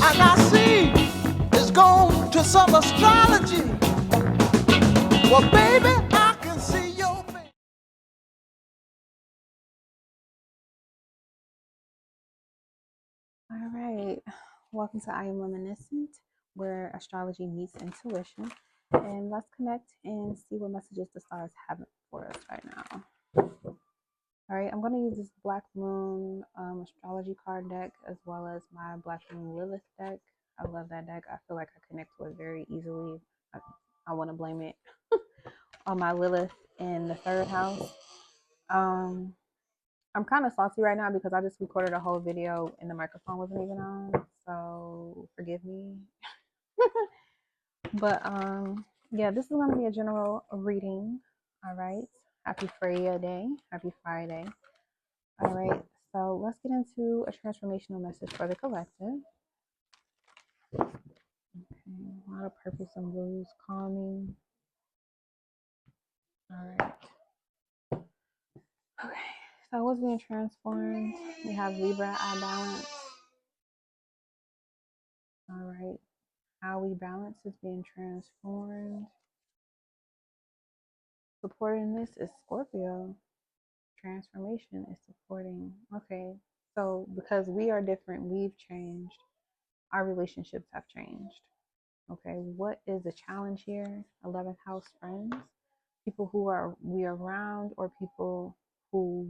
And I see it's gone to some astrology. Well, baby, I can see your face. All right, welcome to I Am Reminiscent, where astrology meets intuition. And let's connect and see what messages the stars have for us right now. All right, I'm going to use this Black Moon astrology card deck as well as my Black Moon Lilith deck. I love that deck. I feel like I connect to it very easily. I want to blame it on my Lilith in the third house. I'm kind of salty right now because I just recorded a whole video and the microphone wasn't even on, so forgive me. But yeah, this is going to be a general reading. All right, happy Friday. Happy Friday. All right, so let's get into a transformational message for the collective. Okay, a lot of purpose and blues, calming. All right. Okay, so what's being transformed? We have Libra, I balance. All right, how we balance is being transformed. Supporting this is Scorpio. Transformation is supporting. Okay, so because we are different, we've changed. Our relationships have changed. Okay, what is the challenge here? 11th house friends, people who are we around, or people who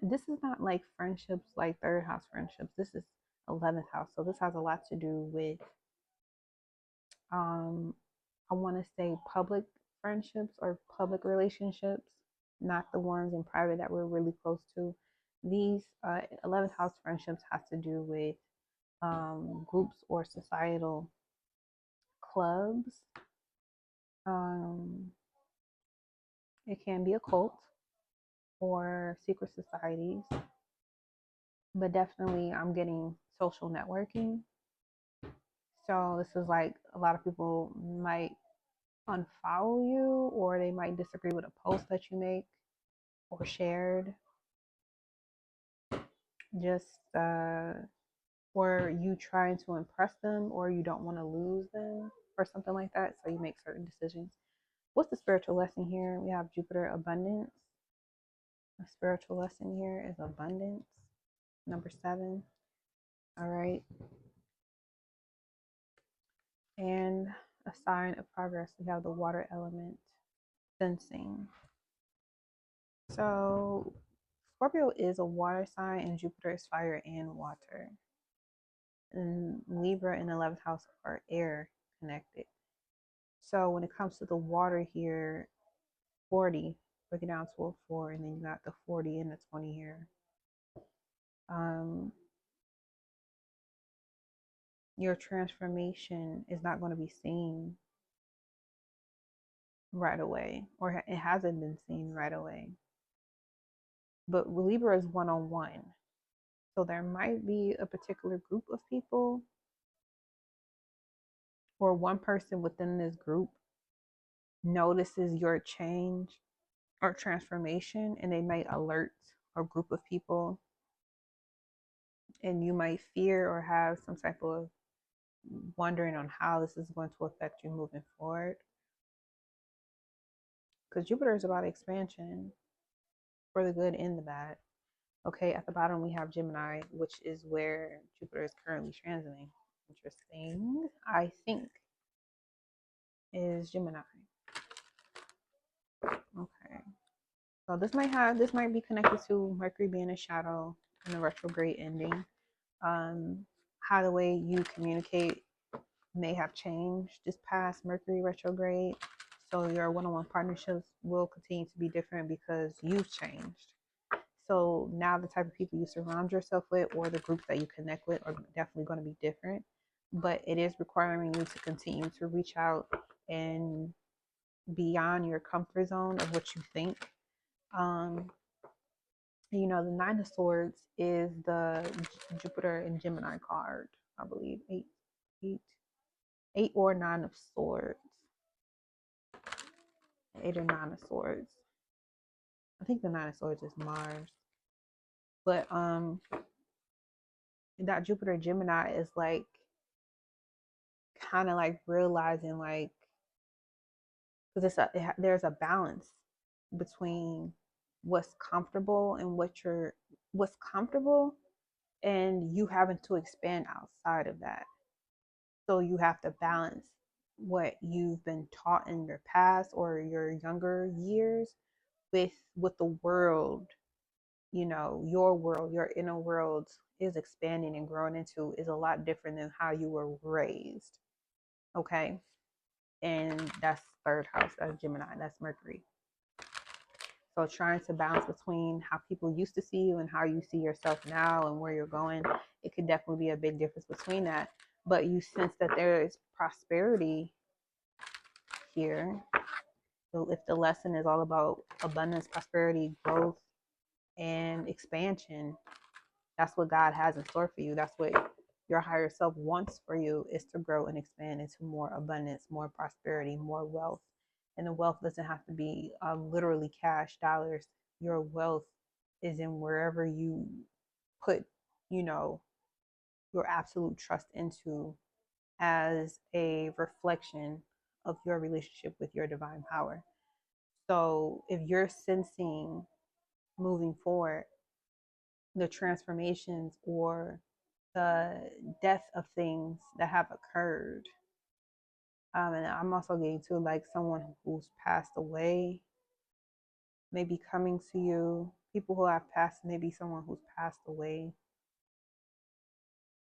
this is not like friendships like third house friendships. This is 11th house. So this has a lot to do with I want to say public friendships or public relationships, not the ones in private that we're really close to. These 11th house friendships has to do with groups or societal clubs. It can be a cult or secret societies, but definitely I'm getting social networking. So this is like a lot of people might unfollow you, or they might disagree with a post that you make or shared. Just or you trying to impress them, or you don't want to lose them or something like that, so you make certain decisions. What's the spiritual lesson here? We have Jupiter abundance. The spiritual lesson here is abundance, number 7. All right, and a sign of progress, we have the water element, sensing. So Scorpio is a water sign and Jupiter is fire and water, and Libra and 11th house are air connected. So when it comes to the water here, 40, break it down to a 4, and then you got the 40 and the 20 here. Your transformation is not going to be seen right away, or it hasn't been seen right away. But Libra is one-on-one. So there might be a particular group of people or one person within this group notices your change or transformation, and they might alert a group of people, and you might fear or have some type of wondering on how this is going to affect you moving forward. Because Jupiter is about expansion for the good and the bad. Okay, at the bottom we have Gemini, which is where Jupiter is currently transiting. Interesting, I think, is Gemini. Okay, so this might be connected to Mercury being a shadow and a retrograde ending. How the way you communicate may have changed this past Mercury retrograde. So your one-on-one partnerships will continue to be different because you've changed. So now the type of people you surround yourself with or the groups that you connect with are definitely going to be different. But it is requiring you to continue to reach out and beyond your comfort zone of what you think. The 9 of Swords is the Jupiter and Gemini card, I believe. Eight or 9 of Swords. 8 or 9 of Swords. I think the 9 of Swords is Mars. But that Jupiter Gemini is like kind of like realizing like, because there's a balance between what's comfortable and what's comfortable, and you having to expand outside of that. So you have to balance what you've been taught in your past or your younger years with what the world, your world, your inner world is expanding and growing into is a lot different than how you were raised. Okay. And that's third house, that's Gemini, that's Mercury. So trying to balance between how people used to see you and how you see yourself now and where you're going, it could definitely be a big difference between that. But you sense that there is prosperity here. So if the lesson is all about abundance, prosperity, growth, and expansion, that's what God has in store for you. That's what your higher self wants for you, is to grow and expand into more abundance, more prosperity, more wealth. And the wealth doesn't have to be literally cash dollars. Your wealth is in wherever you put, your absolute trust into, as a reflection of your relationship with your divine power. So if you're sensing moving forward the transformations or the death of things that have occurred, and I'm also getting to like someone who's passed away, maybe coming to you, people who have passed, maybe someone who's passed away.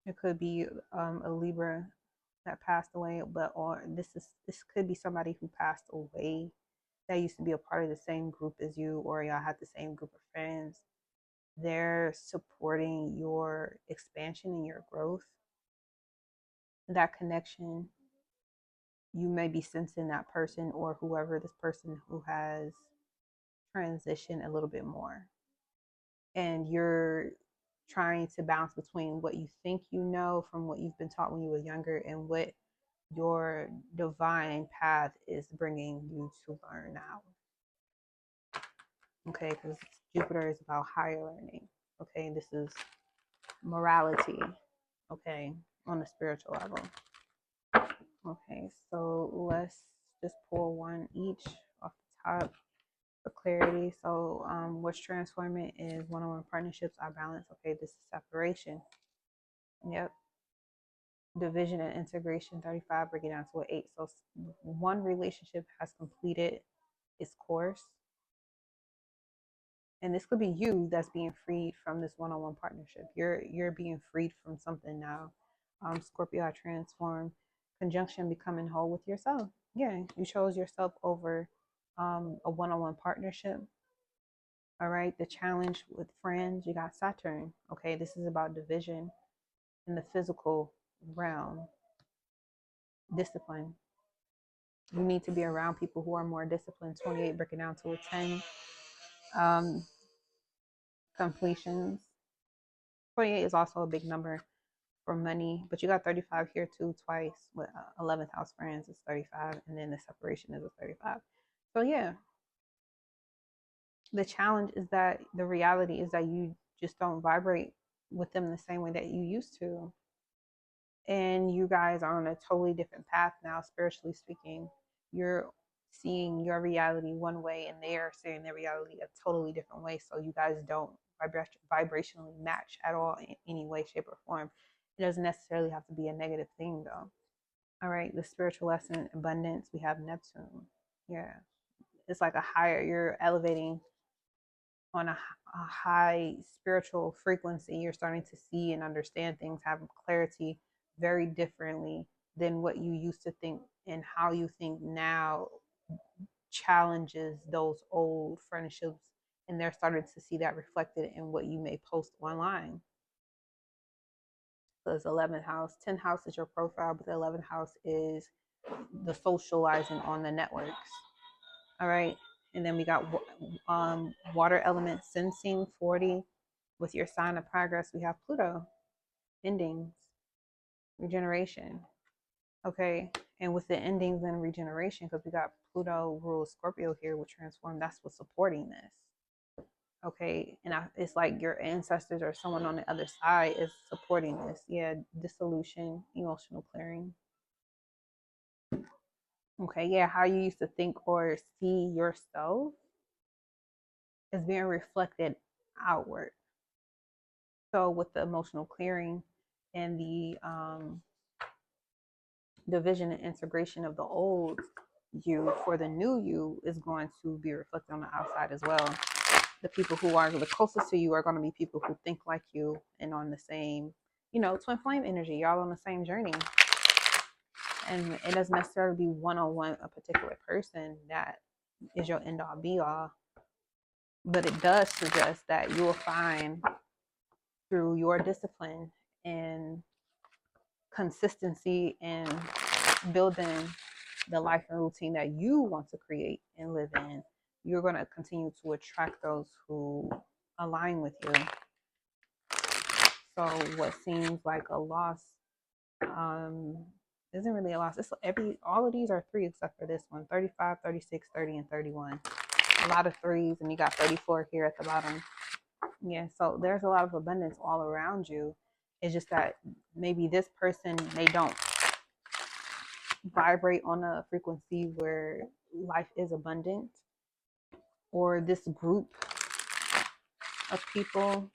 It could be a Libra that passed away, or this could be somebody who passed away that used to be a part of the same group as you, or y'all had the same group of friends. They're supporting your expansion and your growth. That connection, you may be sensing that person or whoever, this person who has transitioned a little bit more. And you're trying to balance between what you think you know from what you've been taught when you were younger and what your divine path is bringing you to learn now. Okay, because Jupiter is about higher learning. Okay, this is morality. Okay, on a spiritual level. Okay, so let's just pull one each off the top for clarity. So what's transforming is one-on-one partnerships are balance. Okay, this is separation. Yep. Division and integration, 35, bring it down to an 8. So one relationship has completed its course. And this could be you that's being freed from this one-on-one partnership. You're being freed from something now. Scorpio, I transformed. Conjunction, becoming whole with yourself. Yeah, you chose yourself over a one-on-one partnership. All right, the challenge with friends, you got Saturn. Okay, this is about division in the physical realm. Discipline. You need to be around people who are more disciplined. 28, breaking down to a 10. Completions. 28 is also a big number for money, but you got 35 here too, twice. With 11th house friends is 35, and then the separation is a 35. So yeah, the challenge is that the reality is that you just don't vibrate with them the same way that you used to, and you guys are on a totally different path now, spiritually speaking. You're seeing your reality one way, and they are seeing their reality a totally different way. So you guys don't vibrationally match at all in any way, shape, or form. It doesn't necessarily have to be a negative thing, though. All right, the spiritual lesson, abundance, we have Neptune. Yeah, it's like you're elevating on a high spiritual frequency. You're starting to see and understand things, have clarity very differently than what you used to think, and how you think now challenges those old friendships, and they're starting to see that reflected in what you may post online. So it's 11th house. 10th house is your profile, but the 11th house is the socializing on the networks. All right. And then we got water element sensing, 40. With your sign of progress, we have Pluto, endings, regeneration. Okay. And with the endings and regeneration, because we got Pluto rules Scorpio here with transform, that's what's supporting this. Okay, and it's like your ancestors or someone on the other side is supporting this. Yeah, dissolution, emotional clearing. Okay, yeah, how you used to think or see yourself is being reflected outward. So with the emotional clearing and the division and integration of the old you for the new you is going to be reflected on the outside as well. The people who are the closest to you are going to be people who think like you and on the same, twin flame energy. Y'all on the same journey. And it doesn't necessarily be one-on-one a particular person that is your end all be all. But it does suggest that you will find through your discipline and consistency and building the life and routine that you want to create and live in, you're going to continue to attract those who align with you. So what seems like a loss isn't really a loss. It's all of these are 3 except for this one: 35, 36, 30, and 31. A lot of 3s, and you got 34 here at the bottom. Yeah, so there's a lot of abundance all around you. It's just that maybe this person, they don't vibrate on a frequency where life is abundant, or this group of people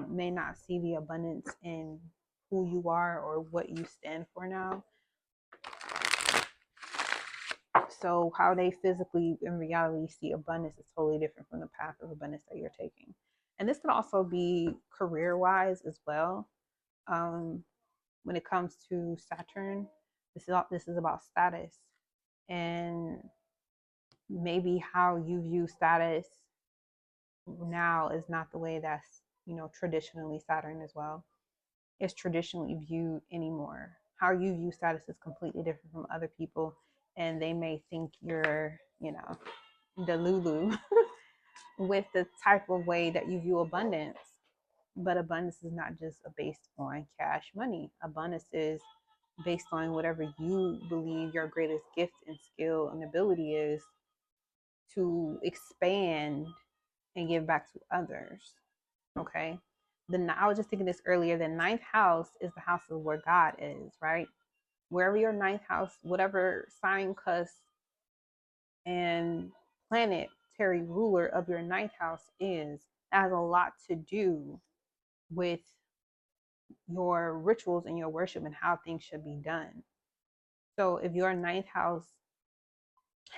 may not see the abundance in who you are or what you stand for now. So how they physically in reality see abundance is totally different from the path of abundance that you're taking. And this could also be career wise as well. When it comes to Saturn, this is about status, and maybe how you view status now is not the way that's traditionally Saturn as well is traditionally viewed anymore. How you view status is completely different from other people, and they may think you're the Lulu with the type of way that you view abundance. But abundance is not just based on cash money. Abundance is based on whatever you believe your greatest gift and skill and ability is to expand and give back to others. Okay. I was just thinking this earlier. The 9th house is the house of where God is, right? Wherever your 9th house, whatever sign, cusp, and planetary ruler of your 9th house is, has a lot to do with your rituals and your worship and how things should be done. So if your 9th house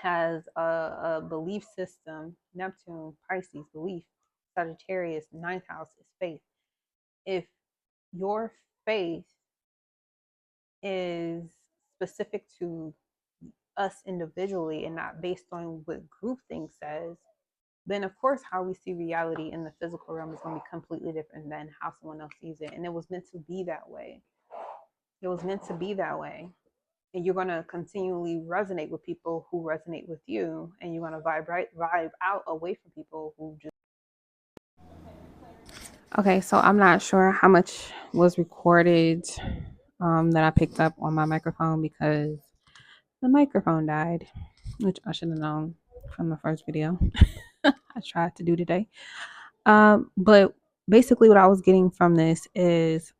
has a belief system, Neptune, Pisces, belief, Sagittarius, 9th house is faith. If your faith is specific to us individually and not based on what groupthink says, then of course how we see reality in the physical realm is going to be completely different than how someone else sees it. And it was meant to be that way. It was meant to be that way. And you're going to continually resonate with people who resonate with you, and you're going to vibe out away from people who just. Okay, so I'm not sure how much was recorded that I picked up on my microphone because the microphone died, which I should have known from the first video I tried to do today. But basically what I was getting from this is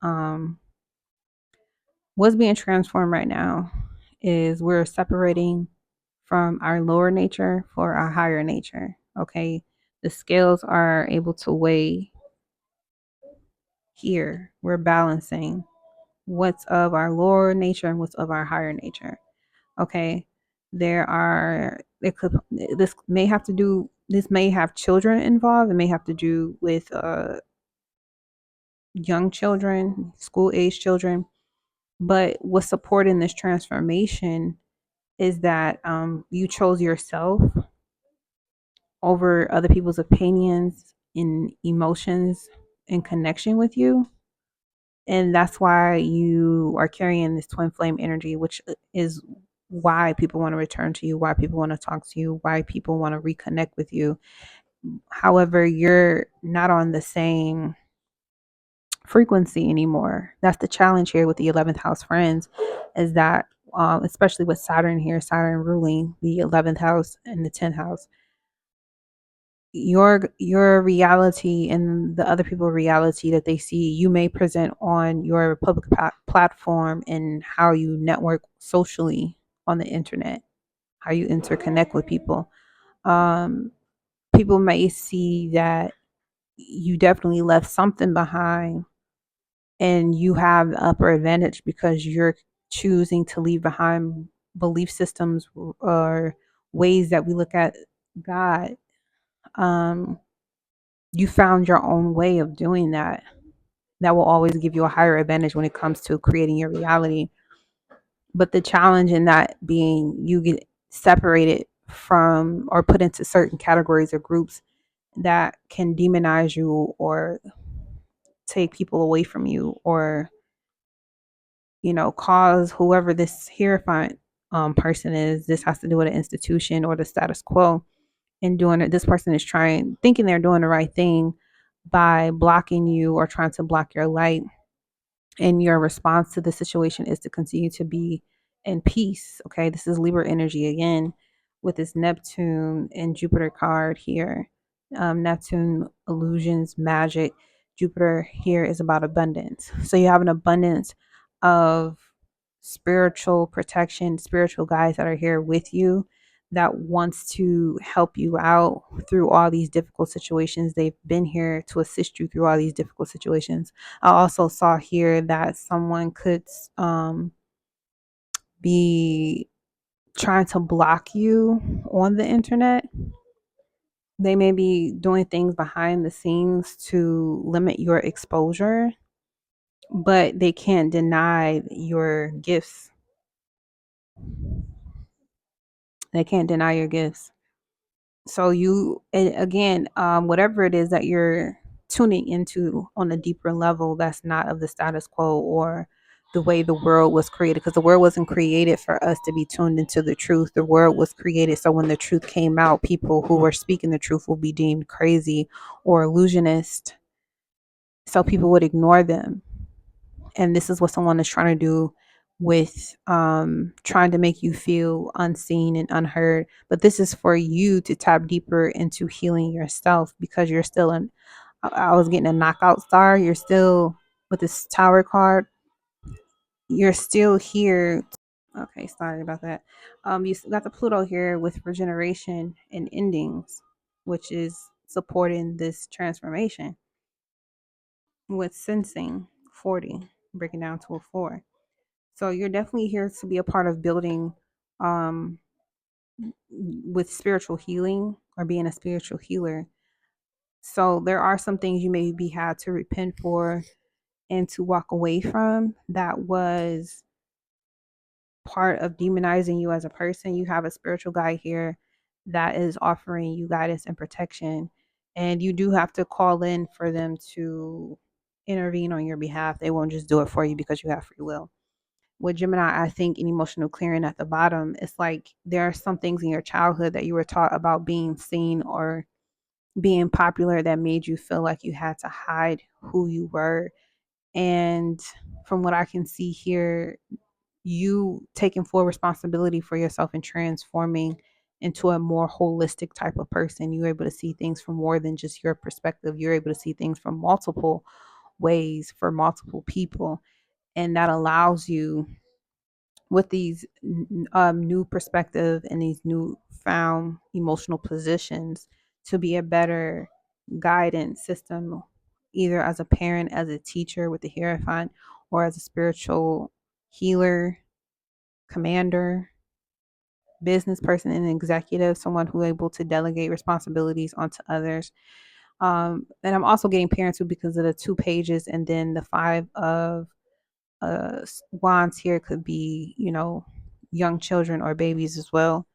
what's being transformed right now is we're separating from our lower nature for our higher nature. Okay. The scales are able to weigh here. We're balancing what's of our lower nature and what's of our higher nature. Okay. This may have children involved. It may have to do with young children, school age children. But what's supporting this transformation is that you chose yourself over other people's opinions and emotions in connection with you. And that's why you are carrying this twin flame energy, which is why people want to return to you, why people want to talk to you, why people want to reconnect with you. However, you're not on the same frequency anymore. That's the challenge here with the 11th house friends, is that especially with Saturn here, Saturn ruling the 11th house and the 10th house, your reality and the other people's reality that they see, you may present on your public platform and how you network socially on the internet, how you interconnect with people. Um, People may see that you definitely left something behind and you have the upper advantage because you're choosing to leave behind belief systems or ways that we look at God. Um, you found your own way of doing that. That will always give you a higher advantage when it comes to creating your reality. But the challenge in that being you get separated from or put into certain categories or groups that can demonize you or take people away from you or, cause whoever this hierophant person is, this has to do with an institution or the status quo and doing it. This person is thinking they're doing the right thing by blocking you or trying to block your light, and your response to the situation is to continue to be in peace. Okay, this is Libra energy again with this Neptune and Jupiter card here. Neptune, illusions, magic. Jupiter here is about abundance. So you have an abundance of spiritual protection, spiritual guides that are here with you that wants to help you out through all these difficult situations. They've been here to assist you through all these difficult situations. I also saw here that someone could be trying to block you on the internet. They may be doing things behind the scenes to limit your exposure, but they can't deny your gifts. They can't deny your gifts. So again, whatever it is that you're tuning into on a deeper level, that's not of the status quo or the way the world was created, because the world wasn't created for us to be tuned into the truth. The world was created so when the truth came out, people who were speaking the truth will be deemed crazy or illusionist, so people would ignore them. And this is what someone is trying to do with trying to make you feel unseen and unheard. But this is for you to tap deeper into healing yourself, because you're still in. I was getting a knockout star. You're still with this tower card. You're still here. Okay, sorry about that. You got the Pluto here with regeneration and endings, which is supporting this transformation with sensing 40, breaking down to a 4. So you're definitely here to be a part of building um, with spiritual healing or being a spiritual healer. So there are some things you maybe had to repent for and to walk away from that was part of demonizing you as a person. You have a spiritual guide here that is offering you guidance and protection. And you do have to call in for them to intervene on your behalf. They won't just do it for you because you have free will. With Gemini, I think in emotional clearing at the bottom, it's like there are some things in your childhood that you were taught about being seen or being popular that made you feel like you had to hide who you were. And from what I can see here, you taking full responsibility for yourself and transforming into a more holistic type of person. You're able to see things from more than just your perspective. You're able to see things from multiple ways for multiple people. And that allows you, with these new perspective and these new found emotional positions, to be a better guidance system, either as a parent, as a teacher with the Hierophant, or as a spiritual healer, commander, business person, and executive, someone who is able to delegate responsibilities onto others. And I'm also getting parents who, because of the 2 pages and then the 5 of wands here, could be, young children or babies as well,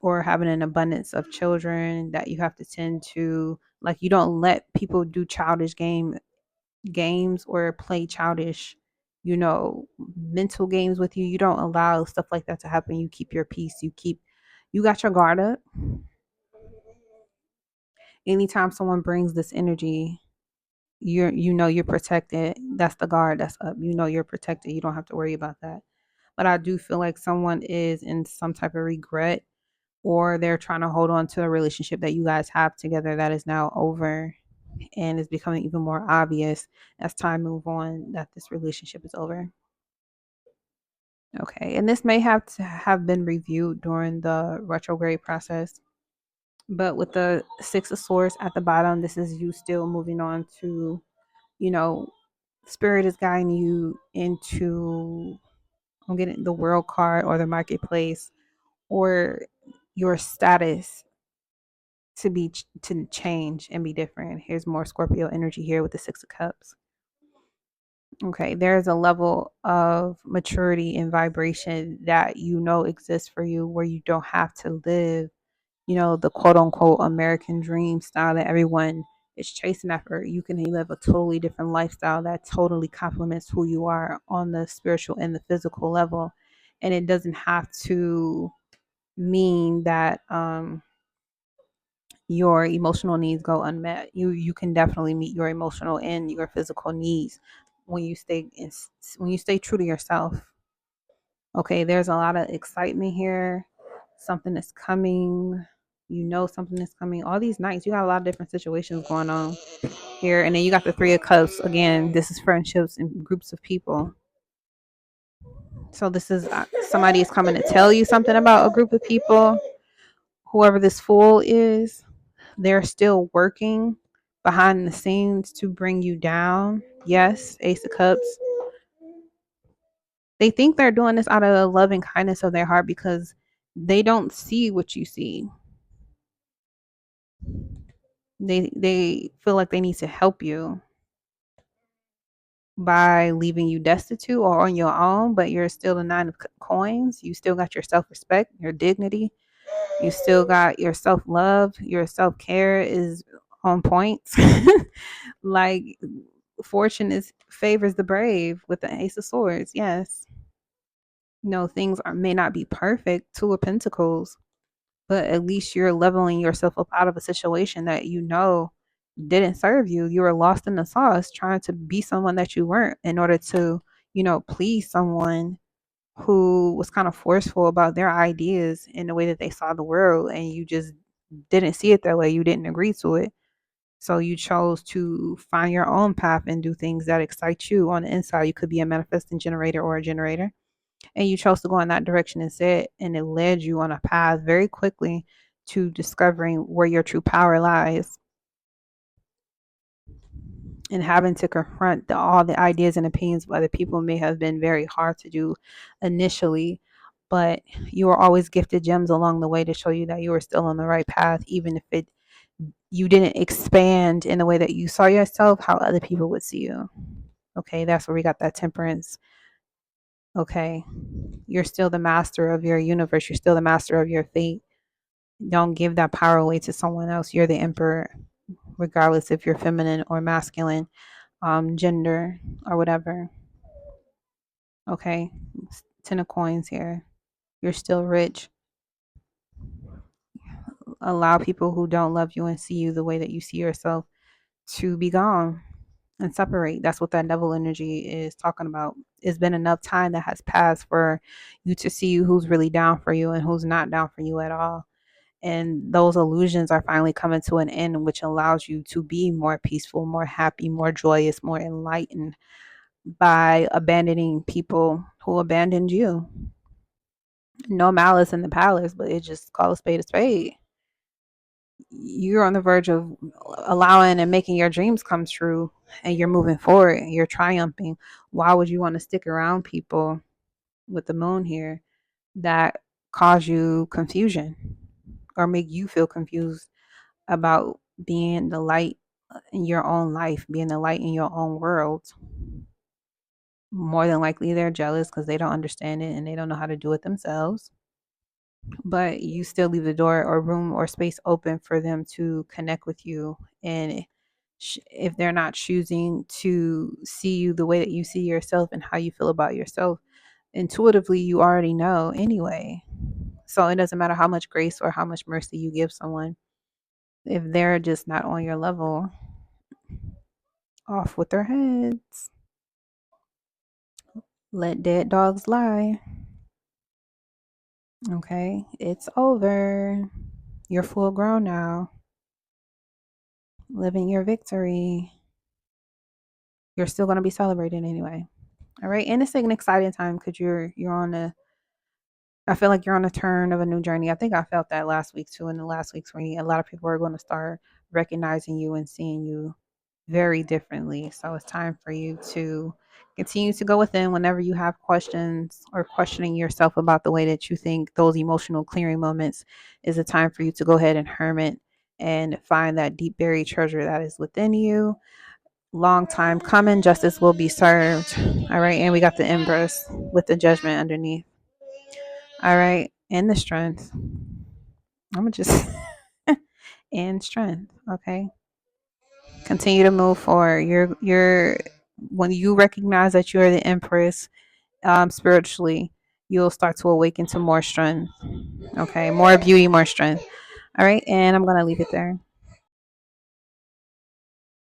or having an abundance of children that you have to tend to. Like, you don't let people do childish games or play childish, mental games with you. You don't allow stuff like that to happen. You keep your peace. You got your guard up. Anytime someone brings this energy, you're protected. That's the guard that's up. You're protected. You don't have to worry about that. But I do feel like someone is in some type of regret or they're trying to hold on to a relationship that you guys have together that is now over, and is becoming even more obvious as time moves on that this relationship is over. Okay, and this may have to have been reviewed during the retrograde process, but with the Six of Swords at the bottom, this is you still moving on to, you know, Spirit is guiding you into, I'm getting the World card or the Marketplace, or your status to change and be different. Here's more Scorpio energy here with the Six of Cups. Okay, there's a level of maturity and vibration that you know exists for you, where you don't have to live, the quote unquote American dream style that everyone is chasing after. You can live a totally different lifestyle that totally complements who you are on the spiritual and the physical level. And it doesn't have to mean that your emotional needs go unmet. You can definitely meet your emotional and your physical needs when you stay true to yourself. Okay, there's a lot of excitement here. Something is coming. Something is coming. All these nights, you got a lot of different situations going on here. And then you got the Three of Cups. Again, this is friendships and groups of people. So this is somebody is coming to tell you something about a group of people. Whoever this fool is, they're still working behind the scenes to bring you down. Yes, Ace of Cups. They think they're doing this out of the love and kindness of their heart because they don't see what you see. They feel like they need to help you by leaving you destitute or on your own, but you're still the Nine of Coins. You still got your self-respect, your dignity. You still got your self-love. Your self-care is on point. Like fortune favors the brave with the Ace of Swords. Yes. Things may not be perfect. Two of Pentacles, but at least you're leveling yourself up out of a situation that didn't serve you. You were lost in the sauce trying to be someone that you weren't in order to, please someone who was kind of forceful about their ideas in the way that they saw the world, and you just didn't see it that way. You didn't agree to it. So you chose to find your own path and do things that excite you on the inside. You could be a manifesting generator or a generator. And you chose to go in that direction instead. And it led you on a path very quickly to discovering where your true power lies, and having to confront all the ideas and opinions of other people may have been very hard to do initially. But you were always gifted gems along the way to show you that you were still on the right path, even if you didn't expand in the way that you saw yourself, how other people would see you. Okay, that's where we got that Temperance. Okay, you're still the master of your universe. You're still the master of your fate. Don't give that power away to someone else. You're the emperor, regardless if you're feminine or masculine, gender or whatever. Okay, 10 of coins here. You're still rich. Allow people who don't love you and see you the way that you see yourself to be gone and separate. That's what that devil energy is talking about. It's been enough time that has passed for you to see who's really down for you and who's not down for you at all. And those illusions are finally coming to an end, which allows you to be more peaceful, more happy, more joyous, more enlightened by abandoning people who abandoned you. No malice in the palace, but it just call a spade a spade. You're on the verge of allowing and making your dreams come true, and you're moving forward and you're triumphing. Why would you want to stick around people with the moon here that cause you confusion or make you feel confused about being the light in your own life, being the light in your own world? More than likely they're jealous because they don't understand it and they don't know how to do it themselves. But you still leave the door or room or space open for them to connect with you. And if they're not choosing to see you the way that you see yourself and how you feel about yourself, intuitively you already know anyway. So it doesn't matter how much grace or how much mercy you give someone. If they're just not on your level, off with their heads. Let dead dogs lie. Okay, it's over. You're full grown now, living your victory. You're still going to be celebrated anyway. All right, and it's an exciting time because you're on a. I feel like you're on a turn of a new journey. I think I felt that last week too. In the last week's reading, a lot of people are going to start recognizing you and seeing you very differently. So it's time for you to continue to go within whenever you have questions or questioning yourself about the way that you think. Those emotional clearing moments is a time for you to go ahead and hermit and find that deep buried treasure that is within you. Long time coming, justice will be served. All right, and we got the Empress with the judgment underneath. All right, and the strength. I'm gonna just and strength. Okay, continue to move forward. You're when you recognize that you're the Empress, spiritually, you'll start to awaken to more strength. Okay, more beauty, more strength. All right, and I'm gonna leave it there.